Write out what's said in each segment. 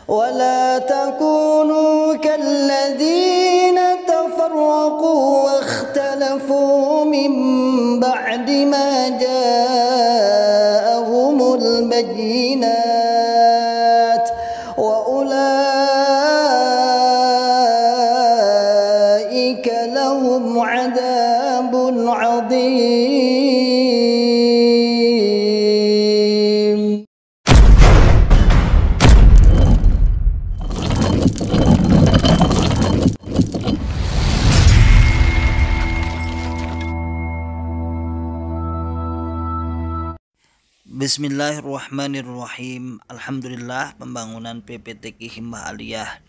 ولا تكونوا كالذين تفرقوا واختلفوا من بعد ما جاءهم البينات وأولئك لهم عذاب عظيم. Bismillahirrahmanirrahim. Alhamdulillah, pembangunan PPTQ Himmah Aliyah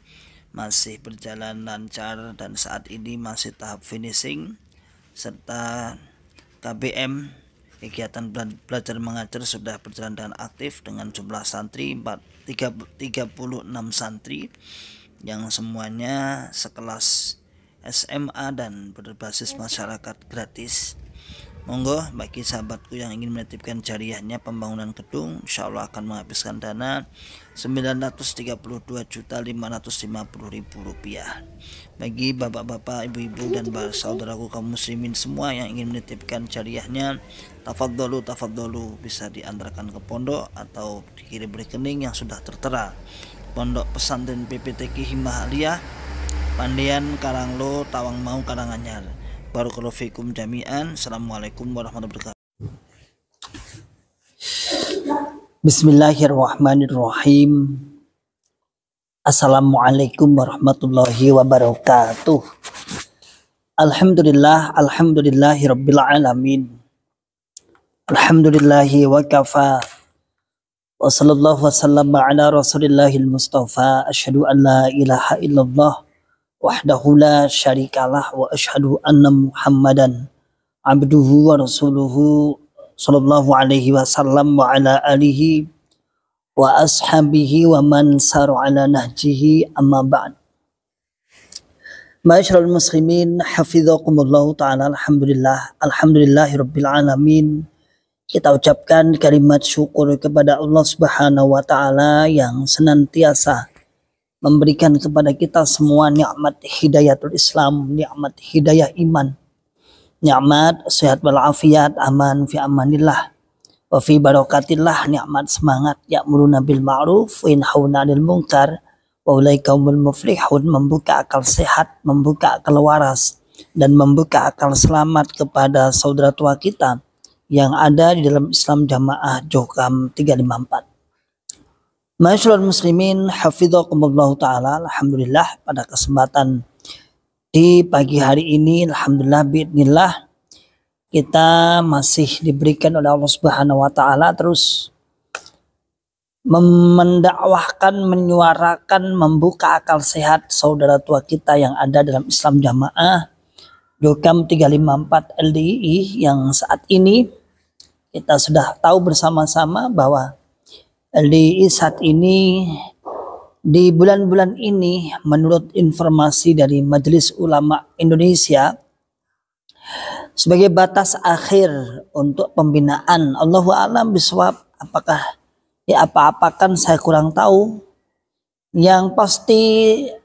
masih berjalan lancar dan saat ini masih tahap finishing, serta KBM kegiatan belajar mengajar sudah berjalan dengan aktif dengan jumlah santri 36 santri yang semuanya sekelas SMA dan berbasis masyarakat gratis. Monggo bagi sahabatku yang ingin menitipkan jariahnya pembangunan gedung, insya Allah akan menghabiskan dana Rp932.550.000. Bagi bapak-bapak, ibu-ibu dan saudaraku kaum muslimin semua yang ingin menitipkan jariahnya, tafadholu bisa diantarkan ke pondok atau dikirim rekening yang sudah tertera. Pondok Pesantren PPTQ Himmah Aliyah, Pandean, Karanglo, Tawangmau, Karanganyar. Barakallahu fikum jami'an. Assalamualaikum warahmatullahi wabarakatuh. Bismillahirrahmanirrahim. Assalamualaikum warahmatullahi wabarakatuh. Alhamdulillahi rabbil alamin. Alhamdulillahi wa kafa. Wa sallallahu wa sallama ala rasulillahil mustafa. Asyhadu an la ilaha illallah wahdahu la syarikalah wa asyhadu anna Muhammadan abduhu wa rasuluhu sallallahu alaihi wasallam wa ala alihi wa ashabihi wa man saru ala nahjihi, amma ba'd. Ma'asyiral muslimin hafizakumullahu ta'ala. Alhamdulillahi rabbil alamin. Kita ucapkan kalimat syukur kepada Allah Subhanahu wa taala yang senantiasa memberikan kepada kita semua nikmat hidayatul Islam, nikmat hidayah iman, nikmat sehat walafiat, aman fi amanillah wa fi barakatillah, nikmat semangat ya'muruna bil ma'ruf wa yanhauna 'anil munkar wa ulaika humul muflihun, membuka akal sehat, membuka akal waras dan membuka akal selamat kepada saudara tua kita yang ada di dalam Islam Jamaah Johkam 354. Ma'asyiral muslimin hafizakumullah ta'ala. Alhamdulillah, pada kesempatan di pagi hari ini, alhamdulillah biidznillah, kita masih diberikan oleh Allah Subhanahu wa taala terus mendakwahkan, menyuarakan, membuka akal sehat saudara tua kita yang ada dalam Islam Jamaah Johkam 354 LDII, yang saat ini kita sudah tahu bersama-sama bahwa LDII saat ini di bulan-bulan ini menurut informasi dari Majelis Ulama Indonesia sebagai batas akhir untuk pembinaan. Allahu a'lam bishawab, apakah apa-apakan saya kurang tahu. Yang pasti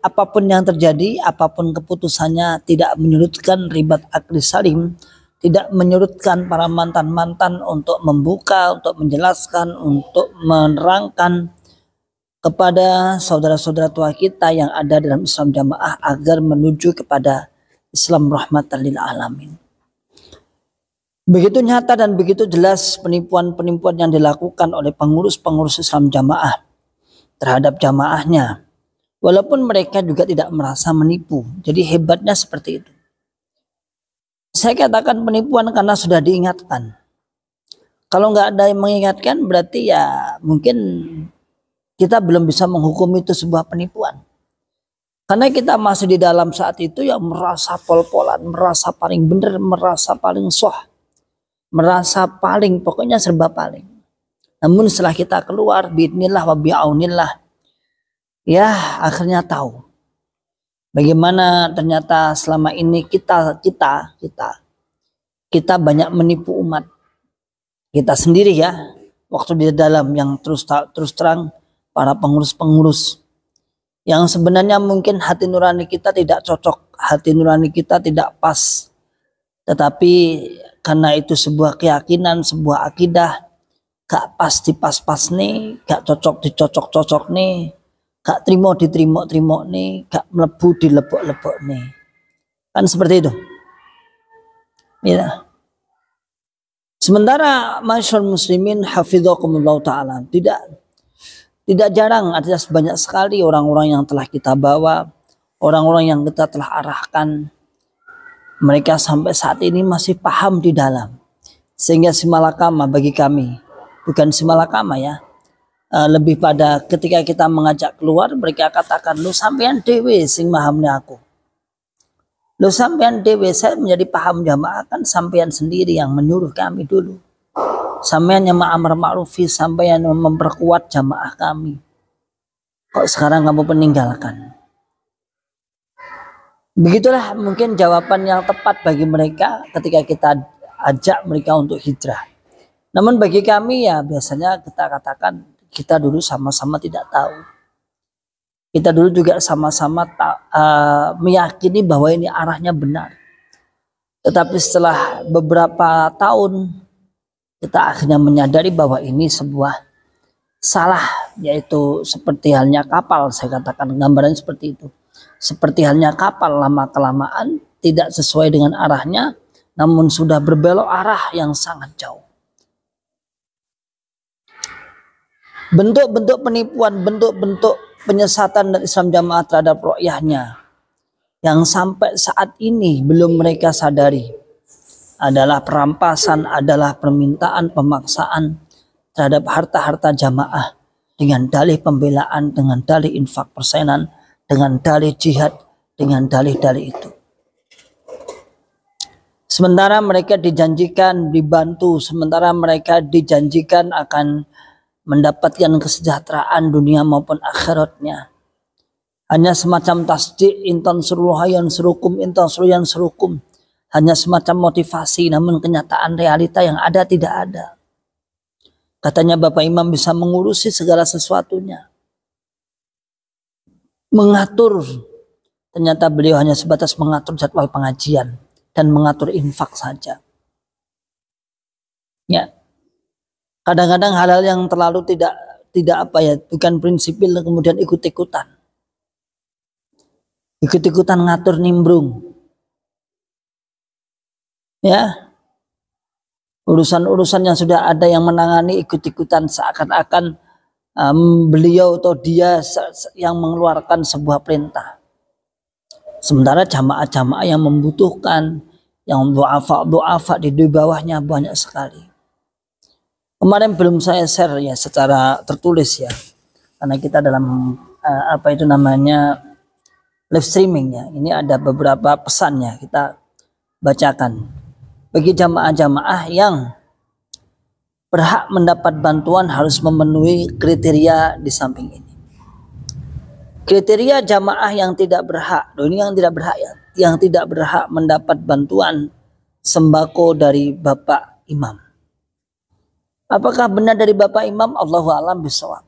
apapun yang terjadi, apapun keputusannya, tidak menyurutkan ribat akli salim, tidak menyurutkan para mantan-mantan untuk membuka, untuk menjelaskan, untuk menerangkan kepada saudara-saudara tua kita yang ada dalam Islam Jamaah agar menuju kepada Islam rahmatan lil alamin. Begitu nyata dan begitu jelas penipuan-penipuan yang dilakukan oleh pengurus-pengurus Islam Jamaah terhadap jamaahnya, walaupun mereka juga tidak merasa menipu. Jadi hebatnya seperti itu. Saya katakan penipuan karena sudah diingatkan. Kalau nggak ada yang mengingatkan, berarti ya mungkin kita belum bisa menghukum itu sebuah penipuan. Karena kita masih di dalam saat itu yang merasa pol-polan, merasa paling benar, merasa paling soh, merasa paling, pokoknya serba paling. Namun setelah kita keluar, biidznillah wa bi'aunillah, ya akhirnya tahu bagaimana ternyata selama ini kita banyak menipu umat kita sendiri ya. Waktu di dalam yang terus terang para pengurus-pengurus Yang sebenarnya mungkin hati nurani kita tidak cocok, hati nurani kita tidak pas. Tetapi karena itu sebuah keyakinan, sebuah akidah, gak pas dipas-pas nih, gak cocok dicocok-cocok nih, gak terima diterima-terima nih, gak melebu dilebok-lebok nih. Kan seperti itu. Ya. Sementara masyarakat muslimin hafidhakumullah ta'ala, tidak jarang, ada banyak sekali orang-orang yang telah kita bawa, orang-orang yang kita telah arahkan, mereka sampai saat ini masih paham di dalam. Sehingga simalakama bagi kami, bukan simalakama ya, lebih pada ketika kita mengajak keluar, mereka katakan, lu sampean dewe sing mahamnya aku. Lu sampean dewe, saya menjadi paham jamaah kan sampean sendiri yang menyuruh kami dulu. Sampean yang ma'amar ma'rufi, sampean yang memperkuat jamaah kami. Kok sekarang kamu peninggalkan? Begitulah mungkin jawaban yang tepat bagi mereka ketika kita ajak mereka untuk hijrah. Namun bagi kami ya biasanya kita katakan kita dulu sama-sama tidak tahu. Kita dulu juga sama-sama meyakini bahwa ini arahnya benar. Tetapi setelah beberapa tahun kita akhirnya menyadari bahwa ini sebuah salah, yaitu seperti halnya kapal, saya katakan gambaran seperti itu. Seperti halnya kapal lama-kelamaan tidak sesuai dengan arahnya, namun sudah berbelok arah yang sangat jauh. Bentuk-bentuk penipuan, bentuk-bentuk penyesatan dari Islam Jamaah terhadap ru'yahnya yang sampai saat ini belum mereka sadari adalah perampasan, adalah permintaan, pemaksaan terhadap harta-harta jamaah dengan dalih pembelaan, dengan dalih infak persenan, dengan dalih jihad, dengan dalih-dalih itu. Sementara mereka dijanjikan dibantu, sementara mereka dijanjikan akan mendapatkan kesejahteraan dunia maupun akhiratnya. Hanya semacam tasdik, intan suruhayan serukum, intan suruyan serukum. Hanya semacam motivasi, namun kenyataan realita yang ada tidak ada. Katanya Bapak Imam bisa mengurusi segala sesuatunya. Mengatur, ternyata beliau hanya sebatas mengatur jadwal pengajian dan mengatur infak saja. Ya, kadang-kadang hal-hal yang terlalu tidak apa ya, bukan prinsipil kemudian ikut-ikutan ngatur nimbrung. Ya, urusan-urusan yang sudah ada yang menangani ikut-ikutan seakan-akan beliau atau dia yang mengeluarkan sebuah perintah. Sementara jamaah-jamaah yang membutuhkan, yang du'afa di bawahnya banyak sekali. Kemarin belum saya share ya secara tertulis ya, karena kita dalam live streaming ya. Ini ada beberapa pesannya kita bacakan. Bagi jamaah-jamaah yang berhak mendapat bantuan harus memenuhi kriteria di samping ini. Kriteria jamaah yang tidak berhak, ini yang tidak berhak mendapat bantuan sembako dari Bapak Imam. Apakah benar dari Bapak Imam? Allahu a'lam bishawab.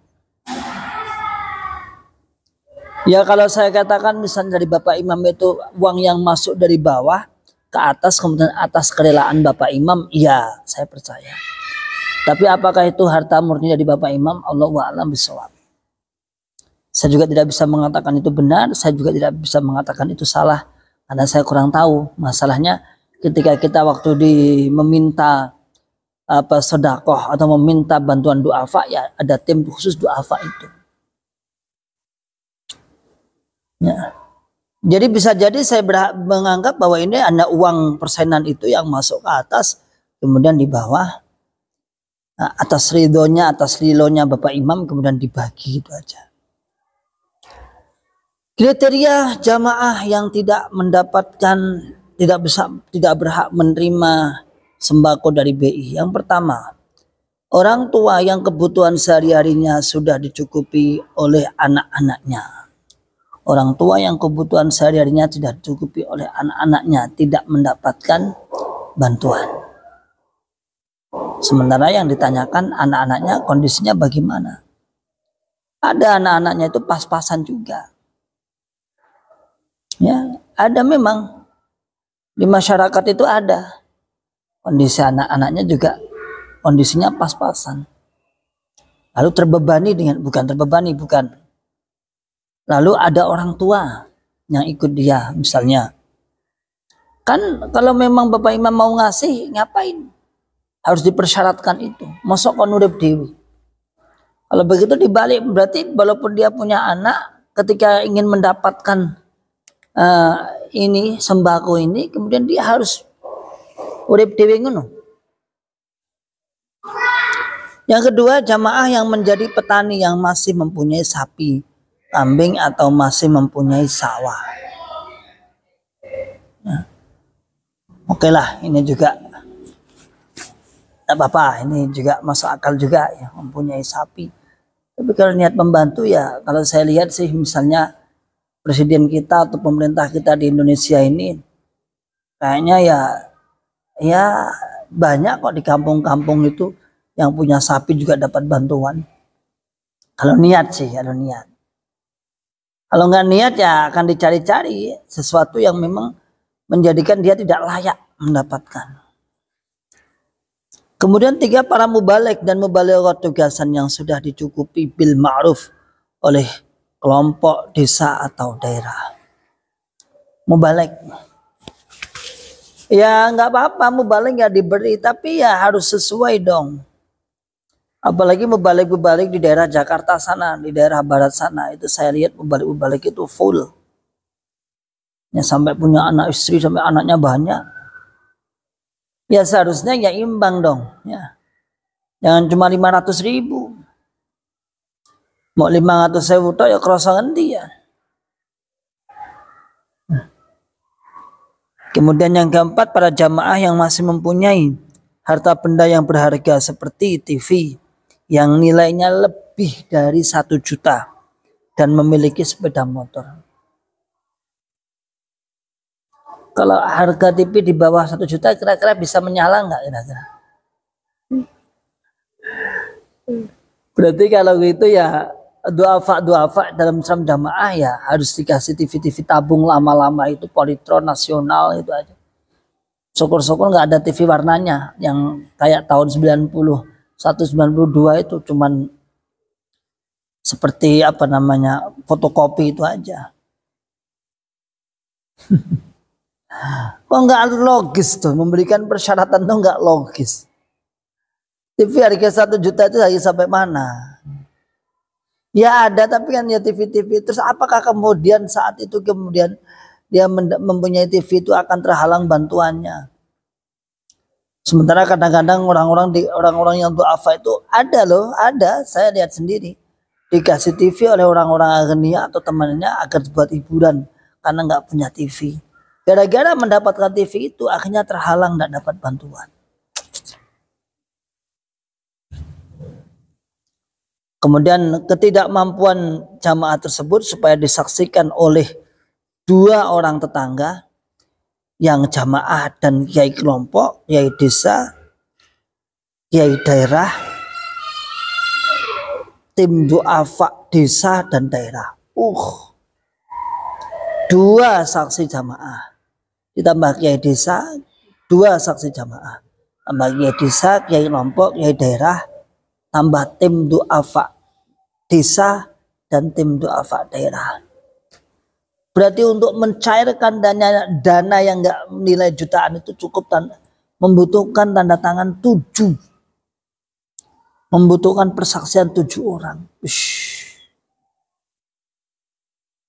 Ya kalau saya katakan misalnya dari Bapak Imam itu uang yang masuk dari bawah ke atas, kemudian atas kerelaan Bapak Imam, ya saya percaya. Tapi apakah itu harta murni dari Bapak Imam? Allahu a'lam bishawab. Saya juga tidak bisa mengatakan itu benar, saya juga tidak bisa mengatakan itu salah, karena saya kurang tahu. Masalahnya ketika kita waktu meminta sedekah atau meminta bantuan du'afa, ya ada tim khusus du'afa itu. Ya. Jadi bisa jadi saya menganggap bahwa ini ada uang persenan itu yang masuk ke atas, kemudian di bawah, atas ridhonya, atas lilonya Bapak Imam, kemudian dibagi gitu aja. Kriteria jamaah yang tidak mendapatkan, tidak berhak menerima sembako dari BI. Yang pertama, orang tua yang kebutuhan sehari-harinya sudah dicukupi oleh anak-anaknya. Orang tua yang kebutuhan sehari-harinya tidak dicukupi oleh anak-anaknya tidak mendapatkan bantuan. Sementara yang ditanyakan anak-anaknya kondisinya bagaimana? Ada anak-anaknya itu pas-pasan juga. Ya, ada memang di masyarakat itu ada kondisi anak-anaknya juga kondisinya pas-pasan. Lalu bukan. Lalu ada orang tua yang ikut dia misalnya. Kan kalau memang Bapak Imam mau ngasih, ngapain? Harus dipersyaratkan itu. Mosok kon urip dewi. Kalau begitu dibalik, berarti walaupun dia punya anak, ketika ingin mendapatkan ini sembako ini, kemudian dia harus urip dewi ngono. Yang kedua, jamaah yang menjadi petani yang masih mempunyai sapi, kambing atau masih mempunyai sawah. Nah, oke lah, ini juga tidak apa-apa, ini juga masuk akal juga ya, mempunyai sapi. Tapi kalau niat membantu ya, kalau saya lihat sih misalnya presiden kita atau pemerintah kita di Indonesia ini kayaknya ya banyak kok di kampung-kampung itu yang punya sapi juga dapat bantuan. Kalau niat sih, kalau niat. Kalau nggak niat ya akan dicari-cari sesuatu yang memang menjadikan dia tidak layak mendapatkan. Kemudian 3, para mubalik dan mubalighat tugasan yang sudah dicukupi bil ma'ruf oleh kelompok, desa atau daerah. Mubalik. Ya nggak apa-apa mubalik ya diberi, tapi ya harus sesuai dong. Apalagi mubalik di daerah Jakarta sana, di daerah barat sana, itu saya lihat mubalik itu full. Ya sampai punya anak istri, sampai anaknya banyak. Ya seharusnya ya imbang dong. Ya. Jangan cuma 500.000. Mau 500.000 toh ya kerasa ngendi ya. Kemudian yang keempat, para jamaah yang masih mempunyai harta benda yang berharga seperti TV yang nilainya lebih dari 1 juta dan memiliki sepeda motor. Kalau harga TV di bawah 1 juta kira-kira bisa menyala nggak kira-kira? Berarti kalau gitu ya duafa dalam Islam jamaah ya harus dikasih TV tabung lama-lama itu Polytron nasional itu aja. Syukur-syukur nggak ada TV warnanya yang kayak tahun 92 itu cuman seperti apa namanya fotokopi itu aja. Kok nggak logis tuh, memberikan persyaratan tuh nggak logis. TV harga 1 juta itu lagi sampai mana? Ya ada, tapi kan ya TV. Terus apakah kemudian saat itu kemudian dia mempunyai TV itu akan terhalang bantuannya? Sementara kadang-kadang orang-orang yang duafa itu ada, saya lihat sendiri dikasih TV oleh orang-orang aghnia atau temannya agar buat hiburan karena nggak punya TV. Gara-gara mendapatkan TV itu akhirnya terhalang, tidak dapat bantuan. Kemudian ketidakmampuan jamaah tersebut supaya disaksikan oleh 2 orang tetangga yang jamaah dan kiai kelompok, kiai desa, kiai daerah, tim duafa desa dan daerah. 2 saksi jamaah. Ditambah kiai desa, 2 saksi jamaah. Tambah kiai desa, kiai kelompok, kiai daerah, tambah tim duafa desa dan tim duafa daerah. Berarti untuk mencairkan dana yang enggak nilai jutaan itu cukup membutuhkan tanda tangan 7. Membutuhkan persaksian 7 orang.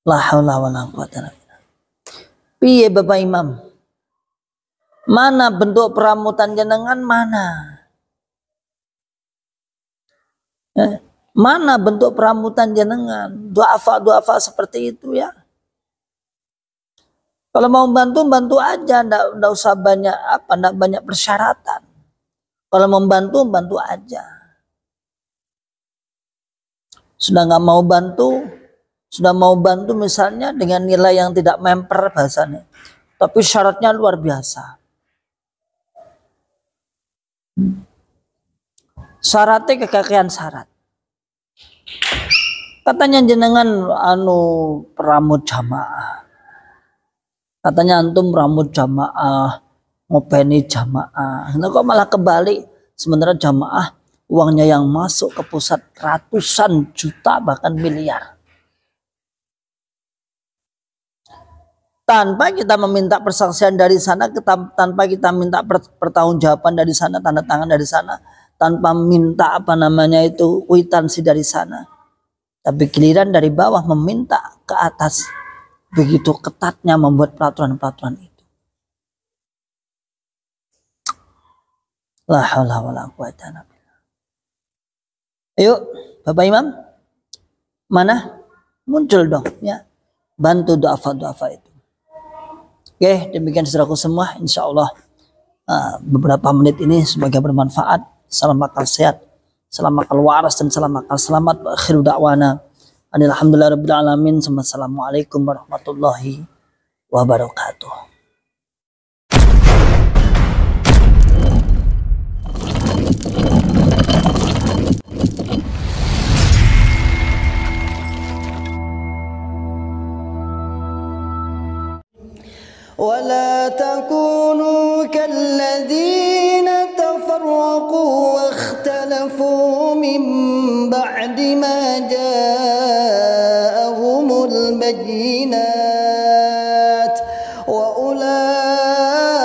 La haula wala quwata illa billah. Piye Bapak Imam? Mana bentuk peramutan jenengan mana? Mana bentuk peramutan jenengan? Duafa seperti itu ya. Kalau mau bantu aja, ndak usah banyak persyaratan. Kalau mau bantu aja. Sudah mau bantu misalnya dengan nilai yang tidak memper bahasanya, tapi syaratnya luar biasa. Syaratnya kekakian syarat. Katanya jenengan peramut jamaah. Katanya antum rambut jamaah, ngopeni jamaah. Nah, kok malah kebalik. Sementara jamaah uangnya yang masuk ke pusat ratusan juta bahkan miliar. Tanpa kita meminta persaksian dari sana, tanpa kita minta pertanggungjawaban dari sana, tanda tangan dari sana, tanpa minta kwitansi dari sana. Tapi giliran dari bawah meminta ke atas, begitu ketatnya membuat peraturan-peraturan itu. La haula wala quwata illa billah. Ayo, Bapak Imam, mana? Muncul dong ya. Bantu duafa-duafa itu. Oke, demikian saudaraku semua. Insya Allah beberapa menit ini semoga bermanfaat. Salam akal sehat, salam akal waras, dan salam akal selamat. Akhiru da'wana alhamdulillahirabbil alamin. Assalamualaikum warahmatullahi wabarakatuh. ولا تكونوا كالذين تفرقوا واختلفوا من بعد ما جاءهم البينات وأولئك